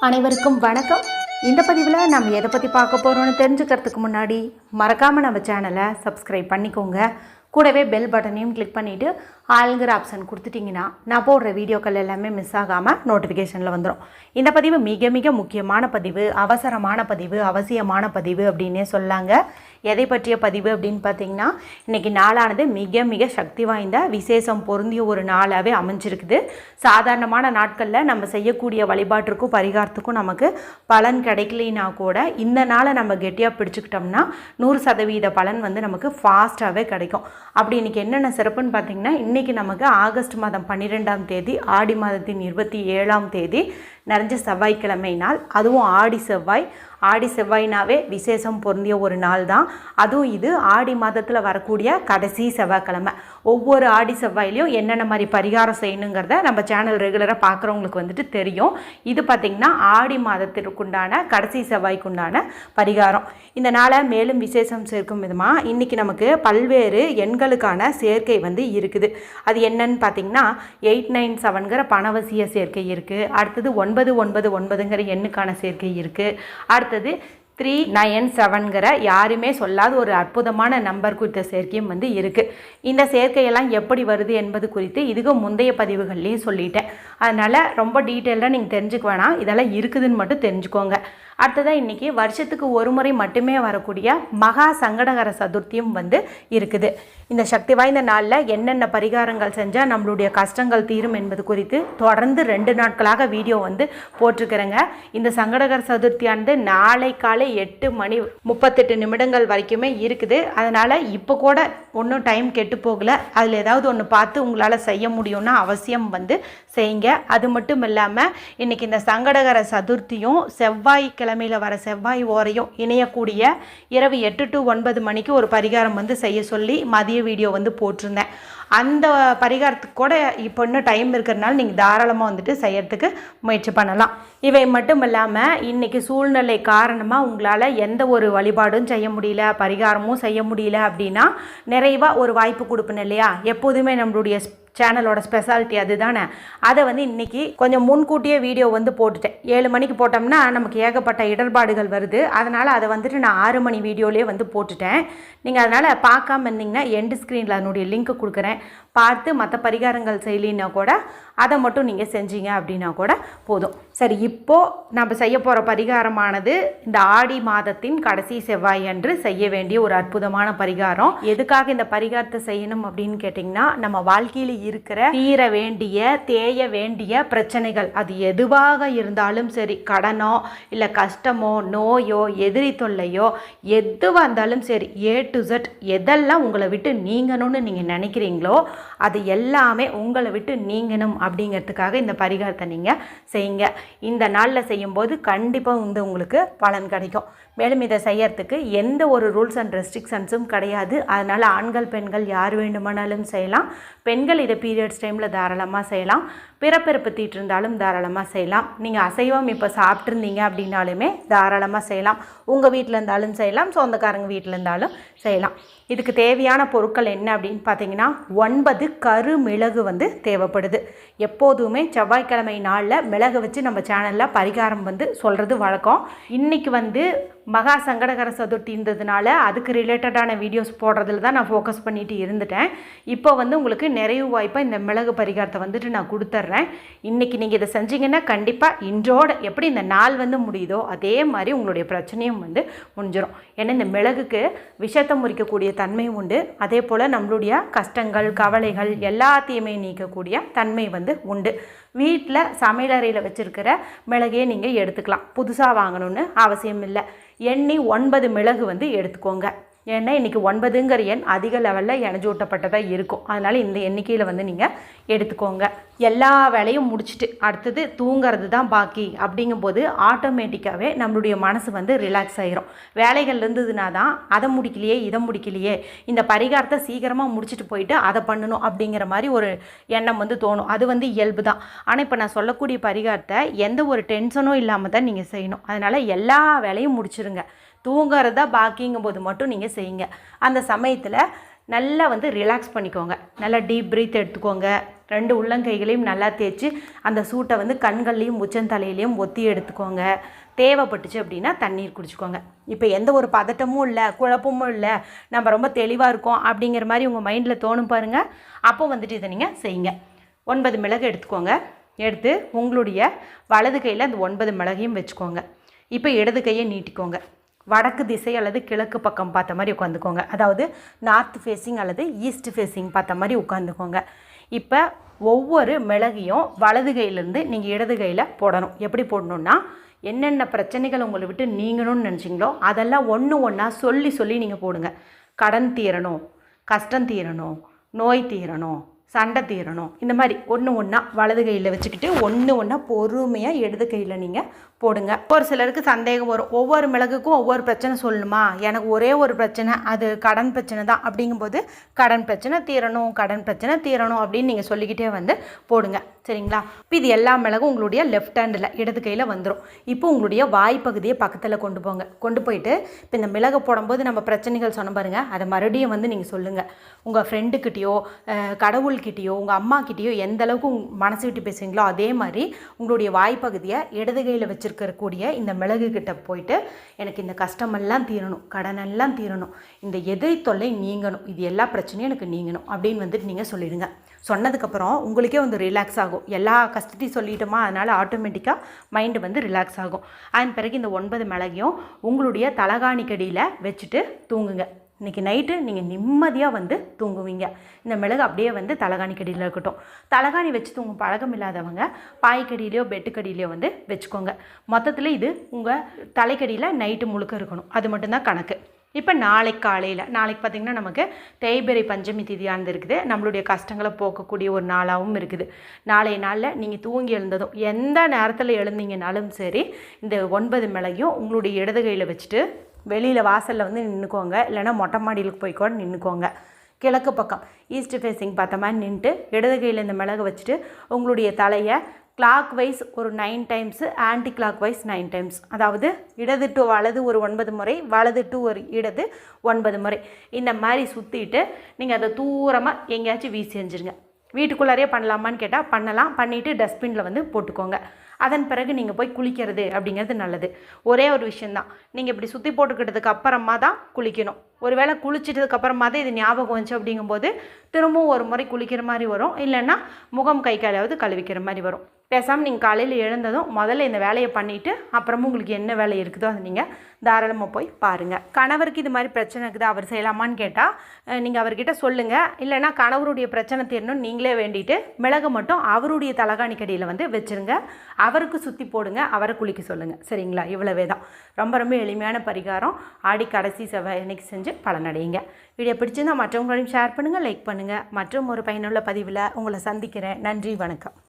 அனைவருக்கும் வணக்கம். இந்த பதிவில் நம்ம எதை பற்றி பார்க்க போகிறோன்னு தெரிஞ்சுக்கிறதுக்கு முன்னாடி மறக்காமல் நம்ம சேனலை சப்ஸ்கிரைப் பண்ணிக்கோங்க. கூடவே பெல் பட்டனையும் கிளிக் பண்ணிவிட்டு ஆளுங்கிற ஆப்ஷன் கொடுத்துட்டிங்கன்னா நான் போடுற வீடியோக்கள் எல்லாமே மிஸ் ஆகாமல் நோட்டிஃபிகேஷனில் வந்துடும். இந்த பதிவு மிக மிக முக்கியமான பதிவு, அவசரமான பதிவு, அவசியமான பதிவு அப்படின்னே சொல்லாங்க. எதை பற்றிய பதிவு அப்படின்னு பார்த்தீங்கன்னா, இன்றைக்கி நாளானது மிக மிக சக்தி வாய்ந்த விசேஷம் பொருந்திய ஒரு நாளாகவே அமைஞ்சிருக்குது. சாதாரணமான நாட்களில் நம்ம செய்யக்கூடிய வழிபாட்டிற்கும் பரிகாரத்துக்கும் நமக்கு பலன் கிடைக்கலினா கூட இந்த நாளை நம்ம கெட்டியாக பிடிச்சிக்கிட்டோம்னா 100% பலன் நமக்கு ஃபாஸ்ட்டாகவே கிடைக்கும். அப்படி இன்றைக்கி என்னென்ன சிறப்புன்னு பார்த்தீங்கன்னா, இன்றைக்கி நமக்கு ஆகஸ்ட் மாதம் 12ஆம் தேதி ஆடி மாதத்தின் 27ஆம் தேதி நிறைஞ்ச செவ்வாய்க்கிழமை நாள். அதுவும் ஆடி செவ்வாய்னாவே விசேஷம் பொருந்திய ஒரு நாள் தான். அதுவும் இது ஆடி மாதத்தில் வரக்கூடிய கடைசி செவ்வாய்க்கிழமை. ஒவ்வொரு ஆடி செவ்வாயிலையும் என்னென்ன மாதிரி பரிகாரம் செய்யணுங்கிறத நம்ம சேனல் ரெகுலராக பார்க்குறவங்களுக்கு தெரியும். இது பார்த்திங்கன்னா ஆடி மாதத்திற்குண்டான கடைசி செவ்வாய்க்குண்டான பரிகாரம். இந்த நாளை மேலும் விசேஷம் சேர்க்கும் விதமாக இன்றைக்கி நமக்கு பல்வேறு எண்களுக்கான சேர்க்கை இருக்குது. அது என்னன்னு பார்த்திங்கன்னா 897ங்கிற பணவசிய சேர்க்கை இருக்குது. அடுத்தது 999ங்கிற எண்ணுக்கான சேர்க்கை இருக்குது. அடுத்தது 397ங்கிற யாருமே சொல்லாத ஒரு அற்புதமான நம்பர் குறித்த சேர்க்கையும் இருக்குது. இந்த சேர்க்கையெல்லாம் எப்படி வருது என்பது குறித்து இதுக்கு முந்தைய பதிவுகள்லையும் சொல்லிட்டேன். அதனால் ரொம்ப டீட்டெயிலாக நீங்கள் தெரிஞ்சுக்க வேணாம், இதெல்லாம் இருக்குதுன்னு மட்டும் தெரிஞ்சுக்கோங்க. அடுத்ததாக இன்றைக்கி வருஷத்துக்கு ஒரு முறை மட்டுமே வரக்கூடிய மகா சங்கடகர சதுர்த்தியும் இருக்குது. இந்த சக்தி வாய்ந்த நாளில் என்னென்ன பரிகாரங்கள் செஞ்சால் நம்மளுடைய கஷ்டங்கள் தீரும் என்பது குறித்து தொடர்ந்து 2 நாட்களாக வீடியோ போட்டிருக்கிறேங்க. இந்த சங்கடகர சதுர்த்தியானது நாளை காலை 8:38 வரைக்குமே இருக்குது. அதனால் இப்போ கூட ஒன்றும் டைம் கெட்டு போகலை. அதில் ஏதாவது ஒன்று பார்த்து உங்களால் செய்ய முடியும்னா அவசியம் செய்யுங்க. அது மட்டும் இல்லாமல் இன்றைக்கி இந்த சங்கடகர சதுர்த்தியும் செவ்வாய்க்கிழமையில் வர செவ்வாய் ஓரையும் இணையக்கூடிய இரவு 8 to 9 மணிக்கு ஒரு பரிகாரம் செய்ய சொல்லி மதிய வீடியோ போட்டிருந்தேன். அந்த பரிகாரத்துக்கு கூட இப்போ இன்னும் டைம் இருக்கிறதுனால நீங்கள் தாராளமாக செய்யறதுக்கு முயற்சி பண்ணலாம். இவை மட்டும் இல்லாமல் இன்றைக்கி சூழ்நிலை காரணமாக உங்களால் எந்த ஒரு வழிபாடும் செய்ய முடியல, பரிகாரமும் செய்ய முடியல அப்படின்னா நிறைவாக ஒரு வாய்ப்பு கொடுப்பேன் இல்லையா. எப்போதுமே நம்மளுடைய சேனலோட ஸ்பெஷாலிட்டி அதுதானே. அதை இன்றைக்கி கொஞ்சம் முன்கூட்டியே வீடியோ போட்டுட்டேன். 7 மணிக்கு போட்டோம்னா நமக்கு ஏகப்பட்ட இடர்பாடுகள் வருது. அதனால் அதை நான் 6 மணி வீடியோலேயே போட்டுட்டேன். நீங்கள் அதனால் பார்க்காம இருந்தீங்கன்னா எண்டு ஸ்க்ரீனில் அதனுடைய லிங்க் கொடுக்குறேன். பார்த்து மற்ற பரிகாரங்கள் செய்யலின்னா கூட அதை மட்டும் நீங்கள் செஞ்சீங்க அப்படின்னா கூட போதும். சரி, இப்போது நம்ம செய்ய போகிற பரிகாரமானது இந்த ஆடி மாதத்தின் கடைசி செவ்வாய் அன்று செய்ய வேண்டிய ஒரு அற்புதமான பரிகாரம். எதுக்காக இந்த பரிகாரத்தை செய்யணும் அப்படின்னு கேட்டிங்கன்னா, நம்ம வாழ்க்கையில் இருக்கிற தீர வேண்டிய தேய வேண்டிய பிரச்சனைகள் அது எதுவாக இருந்தாலும் சரி, கடனோ இல்லை கஷ்டமோ நோயோ எதிரி தொல்லையோ எதுவாக இருந்தாலும் சரி, A to Z எதெல்லாம் உங்களை விட்டு நீங்கணும்னு நீங்கள் நினைக்கிறீங்களோ அது எல்லாமே உங்களை விட்டு நீங்கணும் அப்படிங்கிறதுக்காக இந்த பரிகாரத்தை நீங்கள் செய்யுங்க. இந்த நாளில் செய்யும்போது கண்டிப்பாக உங்களுக்கு பலன் கிடைக்கும். மேலும் இதை செய்யறதுக்கு எந்த ஒரு ரூல்ஸ் அண்ட் ரெஸ்ட்ரிக்ஷன்ஸும் கிடையாது. அதனால் ஆண்கள் பெண்கள் யார் வேண்டுமானாலும் செய்யலாம். பெண்கள் இதை பீரியட்ஸ் டைமில் தாராளமாக செய்யலாம். பிறப்பிறப்பு தீட்டு இருந்தாலும் தாராளமாக செய்யலாம். நீங்கள் அசைவம் இப்போ சாப்பிட்ருந்தீங்க அப்படின்னாலுமே தாராளமாக செய்யலாம். உங்கள் வீட்டில் இருந்தாலும் செய்யலாம், சொந்தக்காரங்க வீட்டில் இருந்தாலும் செய்யலாம். இதுக்கு தேவையான பொருட்கள் என்ன அப்படின்னு பார்த்தீங்கன்னா, 9 கரு மிளகு தேவைப்படுது. எப்போதுமே செவ்வாய்க்கிழமை நாளில் மிளகு வச்சு நம்ம சேனலில் பரிகாரம் சொல்கிறது வழக்கம். இன்றைக்கி மகா சங்கடகர சதுர்த்தின்றதுனால அதுக்கு ரிலேட்டடான வீடியோஸ் போடுறதுல தான் நான் ஃபோக்கஸ் பண்ணிட்டு இருந்துட்டேன். இப்போ உங்களுக்கு நிறைவு வாய்ப்பாக இந்த மிளகு பரிகாரத்தை நான் கொடுத்துட்றேன். இன்றைக்கி நீங்கள் இதை செஞ்சீங்கன்னா கண்டிப்பாக இன்றோட எப்படி இந்த நாள் முடியுதோ அதே மாதிரி உங்களுடைய பிரச்சனையும் முடிஞ்சிடும். ஏன்னா இந்த மிளகுக்கு விஷத்தை முறிக்கக்கூடிய தன்மை உண்டு. அதே போல் நம்மளுடைய கஷ்டங்கள் கவலைகள் எல்லாத்தையுமே நீக்கக்கூடிய தன்மை உண்டு. வீட்டில் சமையலறையில் வச்சுருக்கிற மிளகையே நீங்கள் எடுத்துக்கலாம். புதுசாக வாங்கணும்னு அவசியம் இல்லை. எண்ணி 9 மிளகு எடுத்துக்கோங்க. ஏன்னா இன்றைக்கி 9ங்கிற எண் அதிக லெவலில் இணைஞ்சூட்டப்பட்டதாக இருக்கும். அதனால் இந்த எண்ணிக்கையில் நீங்கள் எடுத்துக்கோங்க. எல்லா வேலையும் முடிச்சுட்டு அடுத்தது தூங்கிறது தான் பாக்கி அப்படிங்கும்போது ஆட்டோமேட்டிக்காகவே நம்மளுடைய மனசு ரிலாக்ஸ் ஆகிரும். வேலைகள் இருந்ததுனா தான் அதை முடிக்கலையே இதை முடிக்கலையே, இந்த பரிகாரத்தை சீக்கிரமாக முடிச்சுட்டு போயிட்டு அதை பண்ணணும் அப்படிங்கிற மாதிரி ஒரு எண்ணம் தோணும். அது இயல்பு தான். ஆனால் இப்போ நான் சொல்லக்கூடிய பரிகாரத்தை எந்த ஒரு டென்ஷனும் இல்லாமல் தான் நீங்கள் செய்யணும். அதனால் எல்லா வேலையும் முடிச்சிருங்க. தூங்குறதா பாக்கிங்கும் போது மட்டும் நீங்கள் செய்யுங்க. அந்த சமயத்தில் நல்லா வந்து ரிலாக்ஸ் பண்ணிக்கோங்க. நல்லா டீப் ப்ரீத் எடுத்துக்கோங்க. 2 உள்ளங்கைகளையும் நல்லா தேய்ச்சி அந்த சூட்டை வந்து கண்கள்லேயும் உச்சந்தலையிலையும் ஒத்தி எடுத்துக்கோங்க. தேவைப்பட்டுச்சு அப்படின்னா தண்ணீர் குடிச்சிக்கோங்க. இப்போ எந்த ஒரு பதட்டமும் இல்லை, குழப்பமும் இல்லை, நம்ம ரொம்ப தெளிவாக இருக்கோம் அப்படிங்கிற மாதிரி உங்கள் மைண்டில் தோணும் பாருங்கள். அப்போ வந்துட்டு இதை நீங்கள் செய்யுங்க. 9 மிளகு எடுத்துக்கோங்க. எடுத்து உங்களுடைய வலது கையில் அந்த 9 மிளகையும் வச்சுக்கோங்க. இப்போ இடது கையை நீட்டிக்கோங்க. வடக்கு திசை அல்லது கிழக்கு பக்கம் பார்த்த மாதிரி உட்காந்துக்கோங்க. அதாவது நார்த் ஃபேஸிங் அல்லது ஈஸ்ட் ஃபேஸிங் பார்த்த மாதிரி உட்காந்துக்கோங்க. இப்போ ஒவ்வொரு மிளகையும் வலது கையிலேருந்து நீங்கள் இடது கையில் போடணும். எப்படி போடணுன்னா, என்னென்ன பிரச்சனைகள் உங்களை விட்டு நீங்கணும்னு நினச்சிங்களோ அதெல்லாம் ஒன்று ஒன்றா சொல்லி நீங்கள் போடுங்க. கடன் தீரணும், கஷ்டம் தீரணும், நோய் தீரணும், சண்டை தீரணும், இந்த மாதிரி ஒன்று ஒன்றா வலது கையில் வச்சுக்கிட்டு ஒன்று ஒன்றா பொறுமையாக இடது கையில் நீங்கள் போடுங்க. ஒரு சிலருக்கு சந்தேகம் வரும், ஒவ்வொரு மிளகுக்கும் ஒவ்வொரு பிரச்சனை சொல்லணுமா, எனக்கு ஒரே ஒரு பிரச்சனை, அது கடன் பிரச்சனை தான். அப்படிங்கும்போது கடன் பிரச்சனை தீரணும், கடன் பிரச்சனை தீரணும் அப்படின்னு நீங்கள் சொல்லிக்கிட்டே வந்து போடுங்க. சரிங்களா? இப்போ இது எல்லா மிளகும் உங்களுடைய லெஃப்ட் ஹேண்டில் இடது கையில் வந்துடும். இப்போ உங்களுடைய வாய்ப்பகுதியை பக்கத்தில் கொண்டு போயிட்டு இப்போ இந்த மிளகு போடும்போது நம்ம பிரச்சனைகள் சொன்ன பாருங்கள், அதை மறுபடியும் வந்து நீங்கள் சொல்லுங்கள். உங்கள் ஃப்ரெண்டுக்கிட்டேயோ கடவுள்கிட்டேயோ உங்கள் அம்மாக்கிட்டேயோ எந்த அளவுக்கு மனசு விட்டு பேசுவீங்களோ அதே மாதிரி உங்களுடைய வாய்ப்பகுதியை இடது கையில் வச்சுருக்கக்கூடிய இந்த மிளகு கிட்ட போயிட்டு, எனக்கு இந்த கஷ்டமெல்லாம் தீரணும், கடனெல்லாம் தீரணும், இந்த எதிரி தொல்லை நீங்கணும், இது எல்லா பிரச்சனையும் எனக்கு நீங்கணும் அப்படின்னு வந்துட்டு நீங்கள் சொல்லிடுங்க. சொன்னதுக்கப்புறம் உங்களுக்கே வந்து ரிலாக்ஸ் ஆகும். எல்லா கஷ்டத்தையும் சொல்லிட்டோமா, அதனால் ஆட்டோமேட்டிக்காக மைண்டு வந்து ரிலாக்ஸ் ஆகும். அதன் பிறகு இந்த 9 மிளகையும் உங்களுடைய தலகாணிக்கடியில் வச்சுட்டு தூங்குங்க. இன்றைக்கி நைட்டு நீங்கள் நிம்மதியாக வந்து தூங்குவீங்க. இந்த மிளகு அப்படியே வந்து தலகாணிக்கடியில் இருக்கட்டும். தலகாணி வச்சு தூங்கும் பழக்கம் இல்லாதவங்க பாய்க்கடியிலையோ பெட்டுக்கடியிலையோ வந்து வச்சுக்கோங்க. மொத்தத்தில் இது உங்கள் தலைக்கடியில் நைட்டு முழுக்க இருக்கணும். அது மட்டும்தான் கணக்கு. இப்போ நாளைக்கு காலையில் பார்த்திங்கன்னா நமக்கு தேய்பிறை பஞ்சமி திதியானது இருக்குது. நம்மளுடைய கஷ்டங்களை போக்கக்கூடிய ஒரு நாளாகவும் இருக்குது. நாளைய நாளில் நீங்கள் தூங்கி எழுந்ததும் எந்த நேரத்தில் எழுந்தீங்கனாலும் சரி, இந்த 9 மிளகையும் உங்களுடைய இடது கையில் வச்சுட்டு வெளியில் வாசலில் வந்து நின்றுக்கோங்க. இல்லைனா மொட்டை மாடியிலுக்கு போய் கூட நின்றுக்கோங்க. கிழக்கு பக்கம் ஈஸ்ட் ஃபேஸிங் பார்த்த மாதிரி நின்றுட்டு இடது கையில் இந்த மிளகு வச்சுட்டு உங்களுடைய தலையை கிளாக் வைஸ் ஒரு 9 times, anti clock wise 9 times, அதாவது இடது டு வலது ஒரு 9 முறை, வலது டு ஒரு இடது 9 முறை, இந்த மாதிரி சுற்றிட்டு நீங்கள் அதை தூரமாக எங்கேயாச்சும் வீசி எறிஞ்சிருங்க. வீட்டுக்குள்ளாரையே பண்ணலாமான்னு கேட்டால் பண்ணலாம். பண்ணிவிட்டு டஸ்ட்பினில் வந்து போட்டுக்கோங்க. அதன் பிறகு நீங்கள் போய் குளிக்கிறது அப்படிங்கிறது நல்லது. ஒரே ஒரு விஷயந்தான், நீங்கள் இப்படி சுற்றி போட்டுக்கிட்டதுக்கு அப்புறமா தான் குளிக்கணும். ஒருவேளை குளிச்சிட்டதுக்கப்புறமா தான் இது ஞாபகம் வந்துச்சு அப்படிங்கும்போது திரும்பவும் ஒரு முறை குளிக்கிற மாதிரி வரும். இல்லைன்னா முகம் கை காலாவது கழுவிக்கிற மாதிரி வரும். பேசாமல் நீங்கள் காலையில் எழுந்ததும் முதல்ல இந்த வேலையை பண்ணிவிட்டு அப்புறமும் உங்களுக்கு என்ன வேலை இருக்குதோ அதை நீங்கள் தாராளமாக போய் பாருங்கள். கணவருக்கு இது மாதிரி பிரச்சனை இருக்குது, அவர் செய்யலாமான்னு கேட்டால் நீங்கள் அவர்கிட்ட சொல்லுங்கள். இல்லைனா கணவருடைய பிரச்சனை தீரணும்னு நீங்களே வேண்டிட்டு மிளகு மட்டும் அவருடைய தலகாணிக்கடியில் வந்து வச்சுருங்க. அவருக்கு சுற்றி போடுங்க, அவரை குளிக்க சொல்லுங்கள். சரிங்களா? இவ்வளவே தான். ரொம்ப ரொம்ப எளிமையான பரிகாரம். ஆடி கடைசி செவ்வாய் அன்னைக்கு செஞ்சு பலனடையுங்க. வீடியோ பிடிச்சிருந்தால் மற்றவங்களையும் ஷேர் பண்ணுங்கள், லைக் பண்ணுங்கள். மற்றும் ஒரு பயனுள்ள பதிவில் உங்களை சந்திக்கிறேன். நன்றி, வணக்கம்.